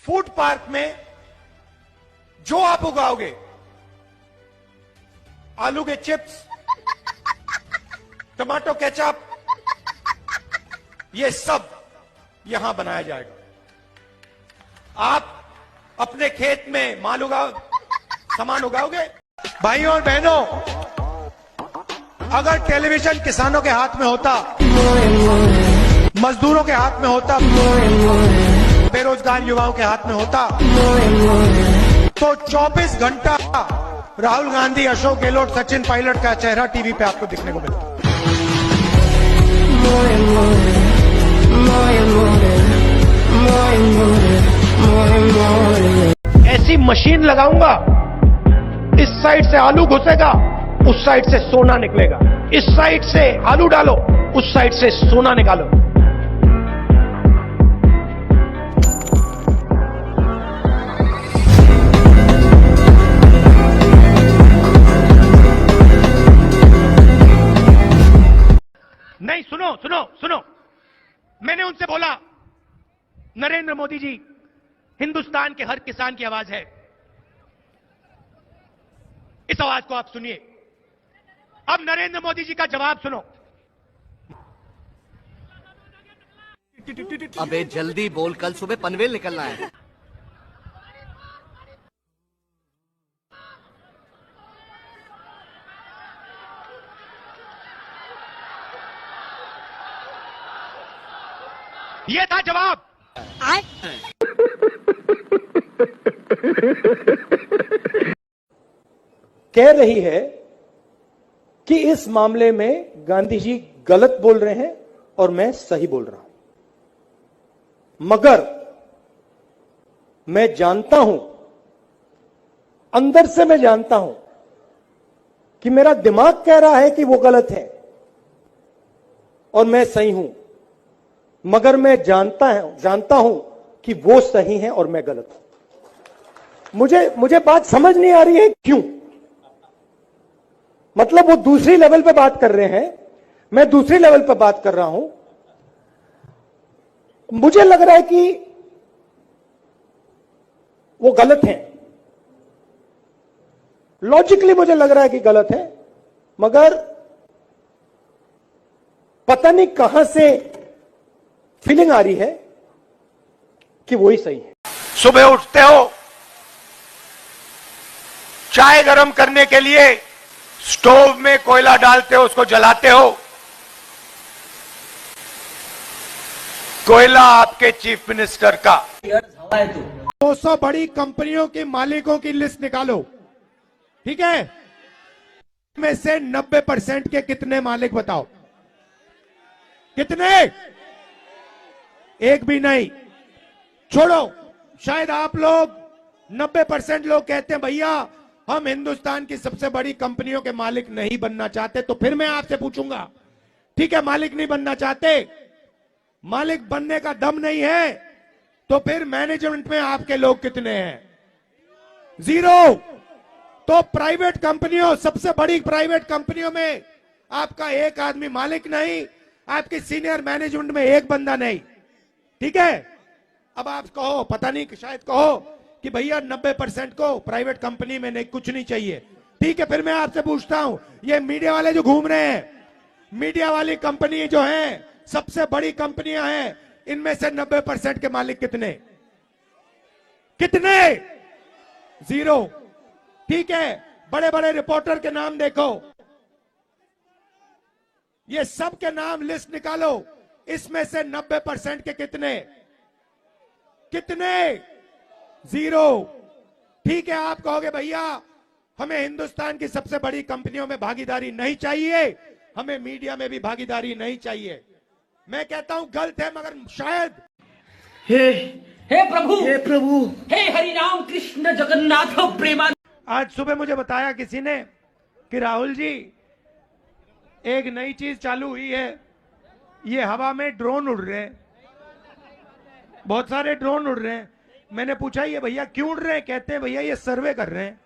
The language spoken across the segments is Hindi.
फूड पार्क में जो आप उगाओगे, आलू के चिप्स, टमाटो केचप, ये सब यहां बनाया जाएगा। आप अपने खेत में माल उगाओ, सामान उगाओगे। भाइयों और बहनों, अगर टेलीविजन किसानों के हाथ में होता, मजदूरों के हाथ में होता, बेरोजगार युवाओं के हाथ में होता, तो 24 घंटा राहुल गांधी, अशोक गहलोत, सचिन पायलट का चेहरा टीवी पे आपको दिखने को मिलता। ऐसी मशीन लगाऊंगा, इस साइड से आलू घुसेगा, उस साइड से सोना निकलेगा। इस साइड से आलू डालो, उस साइड से सोना निकालो। नहीं, सुनो सुनो सुनो, मैंने उनसे बोला, नरेंद्र मोदी जी हिंदुस्तान के हर किसान की आवाज है, इस आवाज को आप सुनिए। अब नरेंद्र मोदी जी का जवाब सुनो। अबे जल्दी बोल, कल सुबह पनवेल निकलना है। ये था जवाब। कह रही है कि इस मामले में गांधी जी गलत बोल रहे हैं और मैं सही बोल रहा हूं। मगर मैं जानता हूं, अंदर से मैं जानता हूं कि मेरा दिमाग कह रहा है कि वो गलत है और मैं सही हूं। मगर मैं जानता हूं कि वो सही हैं और मैं गलत हूं। मुझे बात समझ नहीं आ रही है क्यों। मतलब वो दूसरी लेवल पे बात कर रहे हैं, मैं दूसरी लेवल पे बात कर रहा हूं। मुझे लग रहा है कि वो गलत हैं, लॉजिकली मुझे लग रहा है कि गलत है, मगर पता नहीं कहां से फीलिंग आ रही है कि वही सही है। सुबह उठते हो, चाय गरम करने के लिए स्टोव में कोयला डालते हो, उसको जलाते हो। कोयला आपके चीफ मिनिस्टर का। 200 बड़ी कंपनियों के मालिकों की लिस्ट निकालो, ठीक है? में से 90% के कितने मालिक बताओ? कितने? एक भी नहीं। छोड़ो, शायद आप लोग 90% लोग कहते हैं भैया हम हिंदुस्तान की सबसे बड़ी कंपनियों के मालिक नहीं बनना चाहते। तो फिर मैं आपसे पूछूंगा, ठीक है, मालिक नहीं बनना चाहते, मालिक बनने का दम नहीं है, तो फिर मैनेजमेंट में आपके लोग कितने हैं? 0। तो प्राइवेट कंपनियों, सबसे बड़ी प्राइवेट कंपनियों में आपका एक आदमी मालिक नहीं, आपकी सीनियर मैनेजमेंट में एक बंदा नहीं, ठीक है? अब आप कहो, पता नहीं, शायद कहो कि भैया 90% को प्राइवेट कंपनी में नहीं, कुछ नहीं चाहिए। ठीक है, फिर मैं आपसे पूछता हूं, ये मीडिया वाले जो घूम रहे हैं, मीडिया वाली कंपनी जो है, सबसे बड़ी कंपनियां हैं, इनमें से 90% के मालिक कितने? कितने? 0। ठीक है, बड़े बड़े रिपोर्टर के नाम देखो, ये सब के नाम लिस्ट निकालो, इसमें से 90% के कितने? कितने? 0। ठीक है, आप कहोगे भैया हमें हिंदुस्तान की सबसे बड़ी कंपनियों में भागीदारी नहीं चाहिए, हमें मीडिया में भी भागीदारी नहीं चाहिए। मैं कहता हूं गलत है, मगर शायद हे प्रभु, हे हरि राम कृष्ण जगन्नाथ प्रेमान। आज सुबह मुझे बताया किसी ने कि राहुल जी एक नई चीज चालू हुई है, ये हवा में ड्रोन उड़ रहे हैं, बहुत सारे ड्रोन उड़ रहे हैं। मैंने पूछा ये भैया क्यों उड़ रहे हैं? कहते हैं भैया ये सर्वे कर रहे हैं।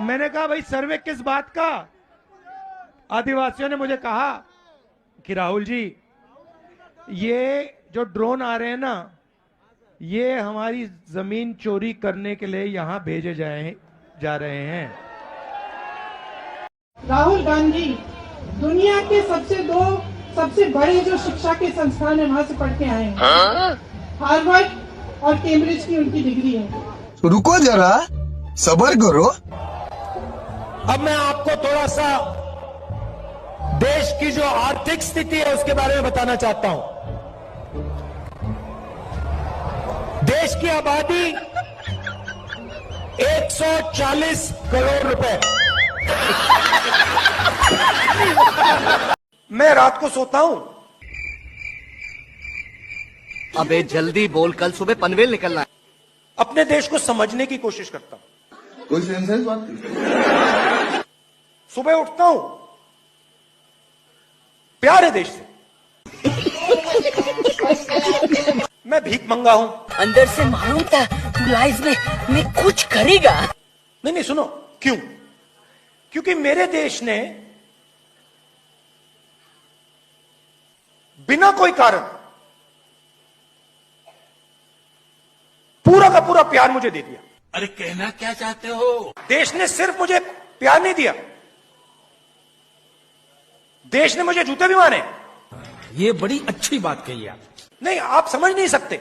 मैंने कहा भाई सर्वे किस बात का? आदिवासियों ने मुझे कहा कि राहुल जी ये जो ड्रोन आ रहे हैं ना, ये हमारी जमीन चोरी करने के लिए यहां भेजे जा रहे हैं। राहुल गांधी दुनिया के सबसे बड़े जो शिक्षा के संस्थान है वहां से पढ़ के आए हैं। हार्वर्ड और कैम्ब्रिज की उनकी डिग्री है। रुको जरा, सब्र करो। अब मैं आपको थोड़ा सा देश की जो आर्थिक स्थिति है उसके बारे में बताना चाहता हूं। देश की आबादी 140 करोड़ रुपए। मैं रात को सोता हूं। अबे जल्दी बोल, कल सुबह पनवेल निकलना है। अपने देश को समझने की कोशिश करता हूं। कोई सेंस है इस बात की? सुबह उठता हूं, प्यार है देश से। मैं भीख मंगा हूं। अंदर से मालूम था तू लाइफ में कुछ करेगा। नहीं सुनो, क्यों? क्योंकि मेरे देश ने बिना कोई कारण पूरा का पूरा प्यार मुझे दे दिया। अरे कहना क्या चाहते हो? देश ने सिर्फ मुझे प्यार नहीं दिया, देश ने मुझे जूते भी मारे। ये बड़ी अच्छी बात कही आप। नहीं, आप समझ नहीं सकते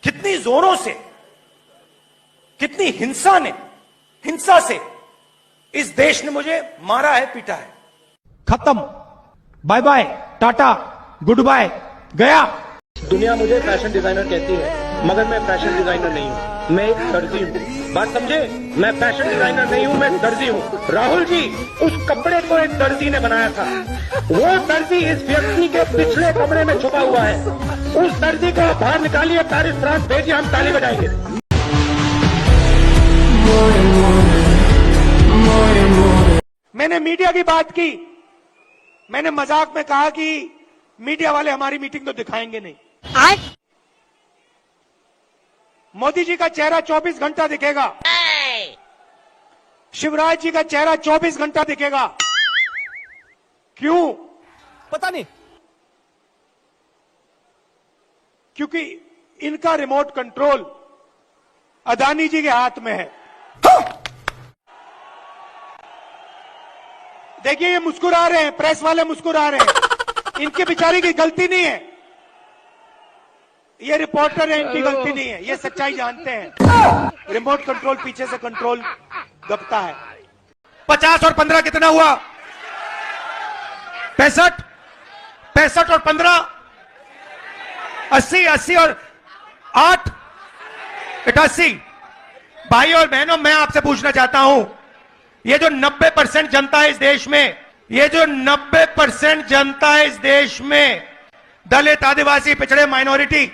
कितनी जोरों से, कितनी हिंसा से इस देश ने मुझे मारा है, पीटा है। खत्म, bye bye, tata, good bye, गया। दुनिया मुझे फैशन डिजाइनर कहती है, मगर मैं फैशन डिजाइनर नहीं हूँ, मैं एक दर्जी हूँ। बात समझे? मैं फैशन डिजाइनर नहीं हूँ, मैं दर्जी हूँ। राहुल जी, उस कपड़े को एक दर्जी ने बनाया था। वो दर्जी इस व्यक्ति के पिछले कमरे में छुपा हुआ है। उस दर्जी को बाहर निकालिए, पेरिस फ्रांस भेजिए, हम ताली बजाएंगे। मैंने मीडिया की बात की। मैंने मजाक में कहा कि मीडिया वाले हमारी मीटिंग तो दिखाएंगे नहीं। मोदी जी का चेहरा 24 घंटा दिखेगा, शिवराज जी का चेहरा 24 घंटा दिखेगा। क्यों? पता नहीं, क्योंकि इनका रिमोट कंट्रोल अदानी जी के हाथ में है। देखिए, ये मुस्कुरा रहे हैं, प्रेस वाले मुस्कुरा रहे हैं। इनकी बेचारी की गलती नहीं है, ये रिपोर्टर है, इनकी गलती नहीं है, ये सच्चाई जानते हैं। रिमोट कंट्रोल पीछे से कंट्रोल दबता है। 50 और 15 कितना हुआ? 65 और 15 80 और 8 88। भाई और बहनों, मैं आपसे पूछना चाहता हूं, ये जो 90% जनता है इस देश में, ये जो 90% जनता है इस देश में, दलित, आदिवासी, पिछड़े, माइनॉरिटी,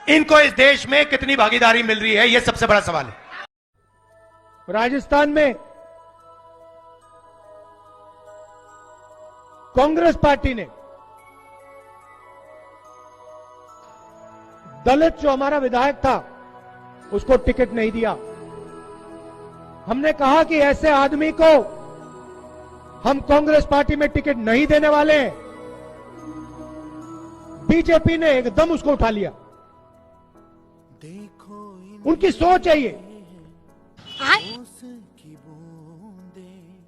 इनको इस देश में कितनी भागीदारी मिल रही है? यह सबसे बड़ा सवाल है। राजस्थान में कांग्रेस पार्टी ने दलित जो हमारा विधायक था उसको टिकट नहीं दिया। हमने कहा कि ऐसे आदमी को हम कांग्रेस पार्टी में टिकट नहीं देने वाले हैं। बीजेपी ने एकदम उसको उठा लिया। उनकी सोच है ये।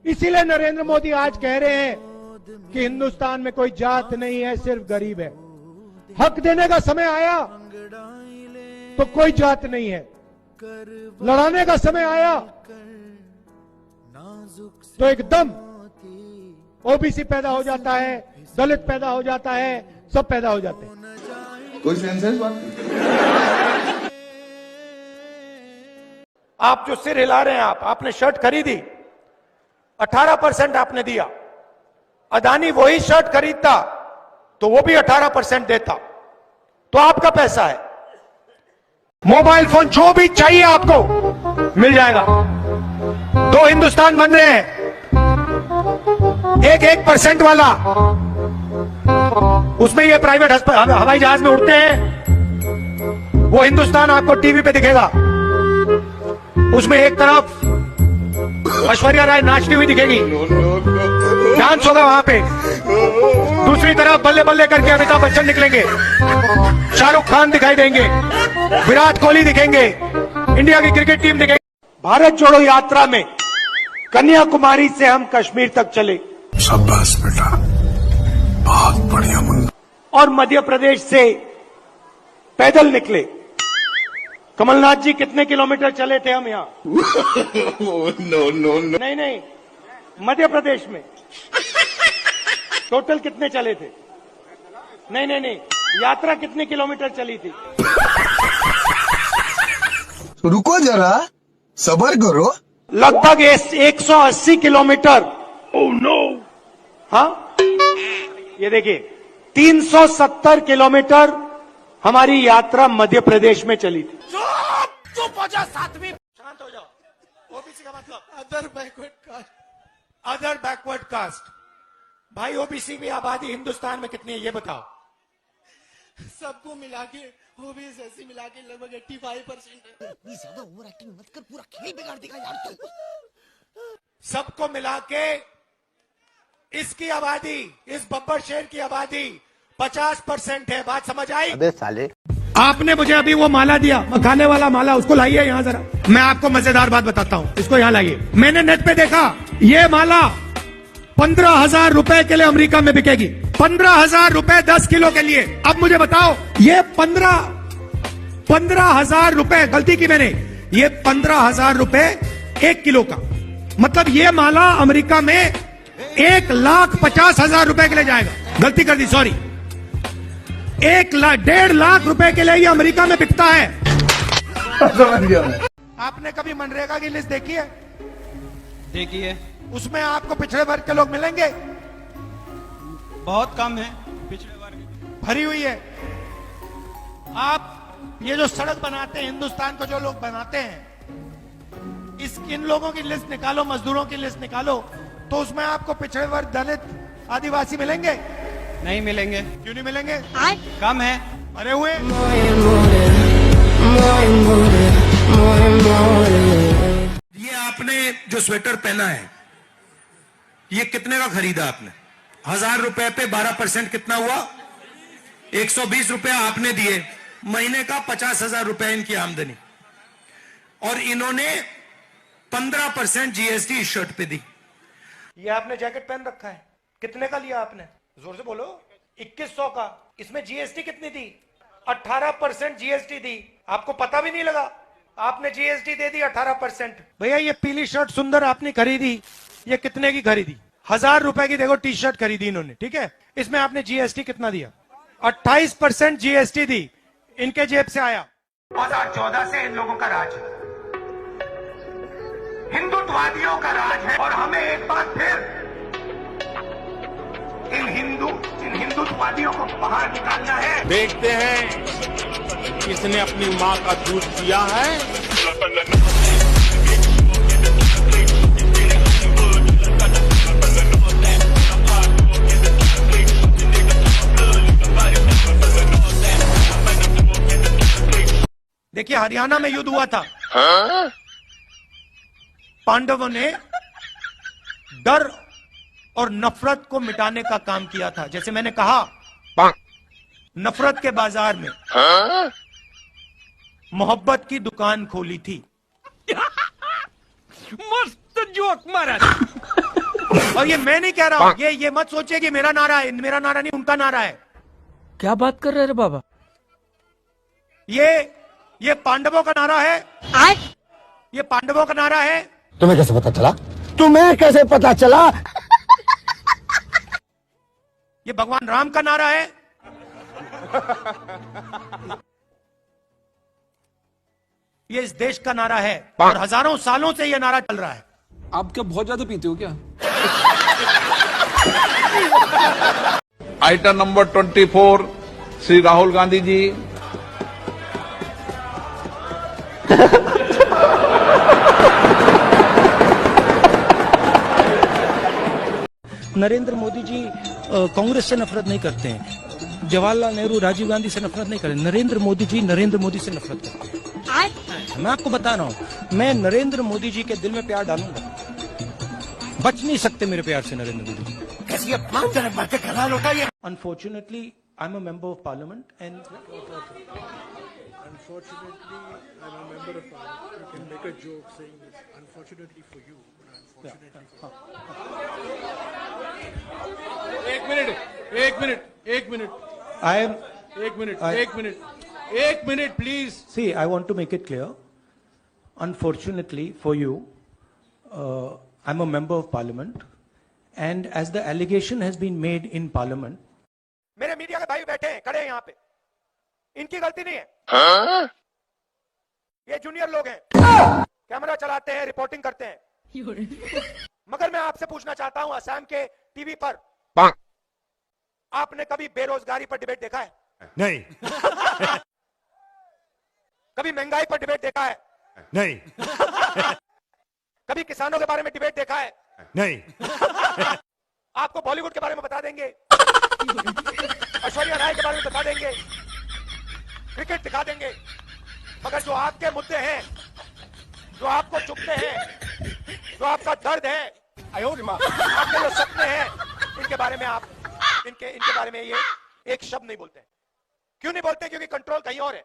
इसीलिए नरेंद्र मोदी आज कह रहे हैं कि हिंदुस्तान में कोई जात नहीं है, सिर्फ गरीब है। हक देने का समय आया तो कोई जात नहीं है, लड़ाने का समय आया तो एकदम ओबीसी पैदा हो जाता है, दलित पैदा हो जाता है, सब पैदा हो जाते हैं। कोई सेंस है इस बात की? आप जो सिर हिला रहे हैं, आपने शर्ट खरीदी, 18% आपने दिया। अदानी वही शर्ट खरीदता तो वो भी 18% देता, तो आपका पैसा है। मोबाइल फोन जो भी चाहिए आपको मिल जाएगा। 2 हिंदुस्तान बन रहे हैं, एक 1% वाला, उसमें ये प्राइवेट हवाई जहाज में उड़ते हैं, वो हिंदुस्तान आपको टीवी पे दिखेगा। उसमें एक तरफ ऐश्वर्या राय नाचती हुई दिखेगी, डांस होगा वहां पे। दूसरी तरफ बल्ले बल्ले करके अमिताभ बच्चन निकलेंगे, शाहरुख खान दिखाई देंगे, विराट कोहली दिखेंगे, इंडिया की क्रिकेट टीम दिखेंगे। भारत जोड़ो यात्रा में कन्याकुमारी से हम कश्मीर तक चले, शाबाश बेटा, बहुत बढ़िया मुन्ना। और मध्य प्रदेश से पैदल निकले। कमलनाथ जी कितने किलोमीटर चले थे हम यहाँ? नो। नहीं, मध्य प्रदेश में टोटल कितने चले थे? नहीं, यात्रा कितने किलोमीटर चली थी? रुको जरा, सबर करो। लगभग 180 किलोमीटर। Oh no. हाँ, ये देखिए 370 किलोमीटर हमारी यात्रा मध्य प्रदेश में चली थी। चुप हो जा सातवीं। शांत हो जाओ। ओबीसी का मतलब अदर बैकवर्ड कास्ट। भाई ओबीसी की आबादी हिंदुस्तान में कितनी है ये बताओ? सबको मिला के ओबीसी एससी मिला के लगभग 85% है। इतनी ज्यादा ओवर एक्टिंग मत कर, पूरा खेल बिगाड़ देगा यार तू। सबको मिला के इसकी आबादी, इस बब्बर शहर की आबादी 50% है। बात समझ आई? अबे साले, आपने मुझे अभी वो माला दिया, मखाने वाला माला, उसको लाइए यहाँ जरा। मैं आपको मजेदार बात बताता हूँ, इसको यहाँ लाइए। मैंने नेट पे देखा, ये माला 15,000 रुपए के लिए अमेरिका में बिकेगी। 15,000 रुपए 10 किलो के लिए। अब मुझे बताओ, ये 15,000 रुपए, गलती की मैंने, ये 15,000 रुपए 1 किलो का, मतलब ये माला अमेरिका में 1,50,000 रुपए के लिए जाएगा। गलती कर दी, सॉरी। 1,50,000 लाख रुपए के लिए ये अमेरिका में बिकता है। समझ गया मैं। आपने कभी मनरेगा की लिस्ट देखी है? देखिए, उसमें आपको पिछड़े वर्ग के लोग मिलेंगे? बहुत कम है पिछड़े वर्ग। भरी हुई है। आप ये जो सड़क बनाते हैं, हिंदुस्तान को जो लोग बनाते हैं, इन लोगों की लिस्ट निकालो, मजदूरों की लिस्ट निकालो, तो उसमें आपको पिछड़े वर्ग, दलित, आदिवासी मिलेंगे? नहीं मिलेंगे। क्यों नहीं मिलेंगे? कम है। अरे हुए। ये आपने जो स्वेटर पहना है, ये कितने का खरीदा आपने? 1,000 रुपए पे 12% कितना हुआ? 120 रुपए आपने दिए। महीने का 50,000 रुपए इनकी आमदनी, और इन्होंने 15% जीएसटी इस शर्ट पे दी। ये आपने जैकेट पहन रखा है, कितने का लिया आपने? जोर से बोलो। 2100 का। इसमें जीएसटी कितनी थी? 18% जीएसटी दी। आपको पता भी नहीं लगा, आपने जीएसटी दे दी 18%। भैया ये पीली शर्ट सुंदर आपने खरीदी, ये कितने की खरीदी? 1,000 रुपए की देखो टी शर्ट खरीदी इन्होंने, ठीक है? इसमें आपने जीएसटी कितना दिया? 28% जीएसटी दी, इनके जेब से आया। 2014 से इन लोगों का राज है, हिंदुत्ववादियों का राज है, और हमें एक बार फिर इन हिंदुत्ववादियों को बाहर निकालना है। देखते हैं किसने अपनी माँ का दूध पिया है। देखिए हरियाणा में युद्ध हुआ था। पांडवों ने डर और नफरत को मिटाने का काम किया था। जैसे मैंने कहा, नफरत के बाजार में मोहब्बत की दुकान खोली थी। मस्त जोक मारा। और ये मैं नहीं कह रहा हूं, ये मत सोचिए कि मेरा नारा है। मेरा नारा नहीं, उनका नारा है। क्या बात कर रहे रे बाबा? ये पांडवों का नारा है। ये पांडवों का नारा है। तुम्हें कैसे पता चला? तुम्हें कैसे पता चला? ये भगवान राम का नारा है। ये इस देश का नारा है, और हजारों सालों से ये नारा चल रहा है। आप क्या बहुत ज्यादा पीते हो क्या? Item number 24, Shri Rahul Gandhi ji. नरेंद्र मोदी जी कांग्रेस से नफरत नहीं करते हैं, जवाहरलाल नेहरू, राजीव गांधी से नफरत नहीं करते। नरेंद्र मोदी जी नरेंद्र मोदी से नफरत करते हैं। मैं आपको बता रहा हूं, मैं नरेंद्र मोदी जी के दिल में प्यार डालूंगा। बच नहीं सकते मेरे प्यार से नरेंद्र मोदी जी। कैसी अपमानजनक बातें कर रहा लौटा ये। Unfortunately, I'm a member of parliament and Unfortunately, I'm a member of parliament. You can make a joke saying this. Unfortunately for you, but unfortunately for एक मिनट I am. एक minute please. See, I want to make it clear. Unfortunately for you, I'm a member of parliament, and as the allegation has been made in parliament. मेरे मीडिया के भाई बैठे हैं, खड़े हैं यहाँ पे, इनकी गलती नहीं है। ये जूनियर लोग हैं, कैमरा चलाते हैं, रिपोर्टिंग करते हैं। मगर मैं आपसे पूछना चाहता हूं, असम के टीवी पर आपने कभी बेरोजगारी पर डिबेट देखा है? नहीं। कभी महंगाई पर डिबेट देखा है? नहीं। कभी किसानों के बारे में डिबेट देखा है? नहीं। आपको बॉलीवुड के बारे में बता देंगे, ऐश्वर्या राय के बारे में बता देंगे, क्रिकेट दिखा देंगे, मगर जो आपके मुद्दे हैं, जो आपको चुभते हैं, जो आपका दर्द है, आपके जो सपने हैं, इनके बारे में आप इनके बारे में ये एक शब्द नहीं बोलते। क्यों नहीं बोलते? क्योंकि कंट्रोल कहीं और है।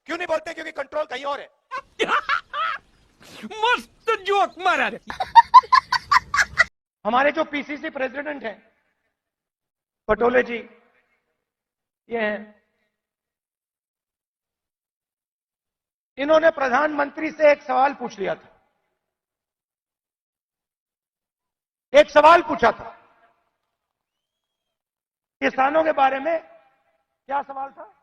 क्यों नहीं बोलते? क्योंकि कंट्रोल कहीं और है। मस्त जोक मारा रे। हमारे जो पीसीसी प्रेसिडेंट हैं पटोले जी, ये हैं, इन्होंने प्रधानमंत्री से एक सवाल पूछ लिया था। एक सवाल पूछा था किसानों के बारे में। क्या सवाल था?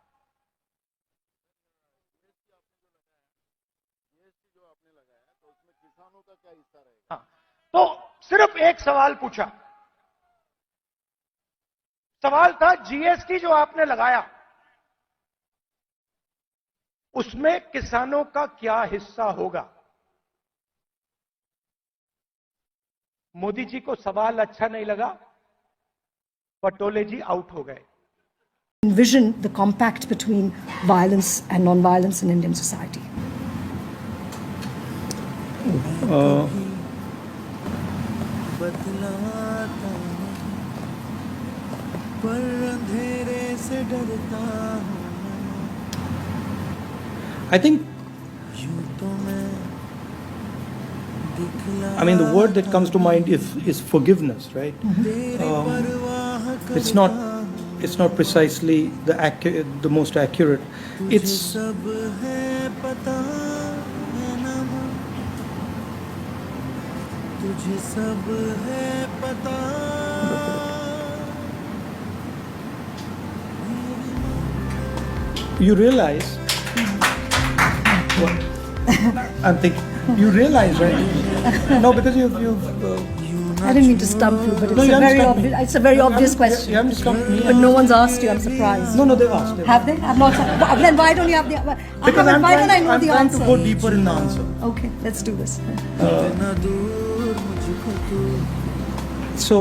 हाँ, तो सिर्फ एक सवाल पूछा। सवाल था जीएसटी जो आपने लगाया उसमें किसानों का क्या हिस्सा होगा। मोदी जी को सवाल अच्छा नहीं लगा, पटोले जी आउट हो गए। Envision the compact between violence and non-violence in Indian society. I think, I mean, the word that comes to mind is forgiveness, right? It's not precisely the most accurate. It's you realize what I'm thinking. You realize, right? No, because you've I didn't mean to stump you, but it's a very obvious question. You haven't stumped me. But no one's asked you. I'm surprised. No, they've asked. Have they? I've not. Then why don't you have the? Because why don't I know the I'm answer? trying to go deeper in the answer. Okay, let's do this. So,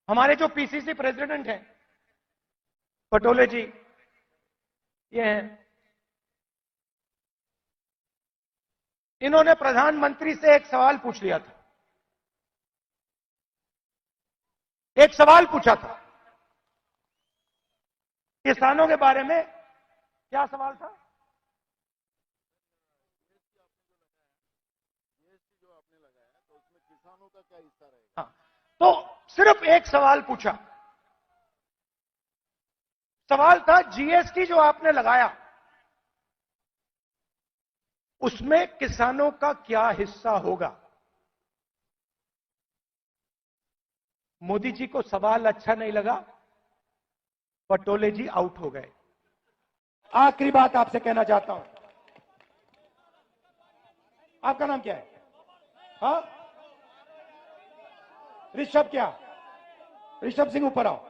हमारे जो पीसीसी प्रेसिडेंट हैं पटोले जी, ये हैं, इन्होंने प्रधानमंत्री से एक सवाल पूछ लिया था। एक सवाल पूछा था किसानों के बारे में। क्या सवाल था? हाँ, तो सिर्फ एक सवाल पूछा। सवाल था जीएसटी जो आपने लगाया उसमें किसानों का क्या हिस्सा होगा। मोदी जी को सवाल अच्छा नहीं लगा, पटोले जी आउट हो गए। आखिरी बात आपसे कहना चाहता हूं, आपका नाम क्या है? हाँ, ऋषभ। क्या ऋषभ सिंह, ऊपर आओ।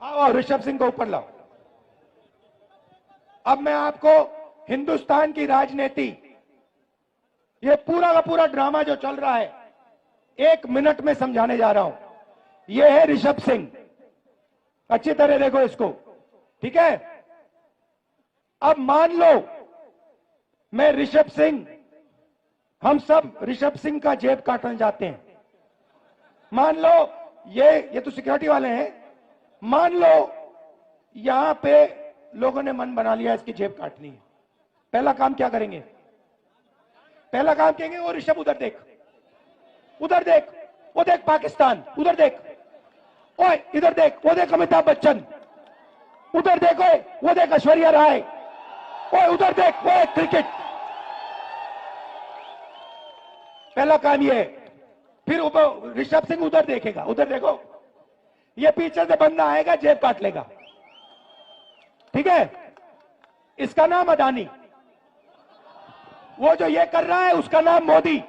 आओ, ऋषभ सिंह को ऊपर लाओ। अब मैं आपको हिंदुस्तान की राजनीति, ये पूरा का पूरा ड्रामा जो चल रहा है, 1 मिनट में समझाने जा रहा हूं। ये है ऋषभ सिंह, अच्छी तरह देखो इसको, ठीक है। अब मान लो मैं ऋषभ सिंह, हम सब ऋषभ सिंह का जेब काटने जाते हैं। मान लो ये तो सिक्योरिटी वाले हैं, मान लो यहां पे लोगों ने मन बना लिया इसकी जेब काटनी है। पहला काम क्या करेंगे? पहला काम कहेंगे वो ऋषभ उधर देख, उधर देख, वो देख पाकिस्तान, उधर देख, ओए इधर देख, वो देख अमिताभ बच्चन, उधर देख, ओए वो देख ऐश्वर्या राय, ओए उधर देख, वो क्रिकेट। पहला काम ये है। फिर ऋषभ सिंह उधर देखेगा, उधर देखो, ये पीछे से बंदा आएगा जेब काट लेगा, ठीक है। इसका नाम अदानी, वो जो ये कर रहा है उसका नाम मोदी,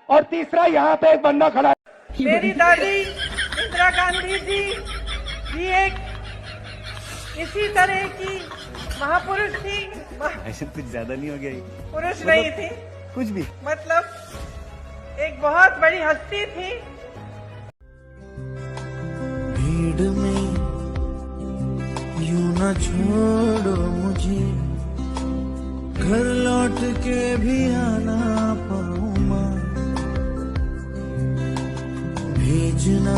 और तीसरा यहां पे एक बंदा खड़ा है। मेरी दादी इंदिरा गांधी जी भी एक इसी तरह की महापुरुष थी। ऐसे कुछ ज्यादा नहीं हो गया? पुरुष नहीं थी, कुछ भी, मतलब एक बहुत बड़ी हस्ती थी। भीड़ में यूं न छोड़ो मुझे, घर लौट के भी आना पाऊं मां, भेजना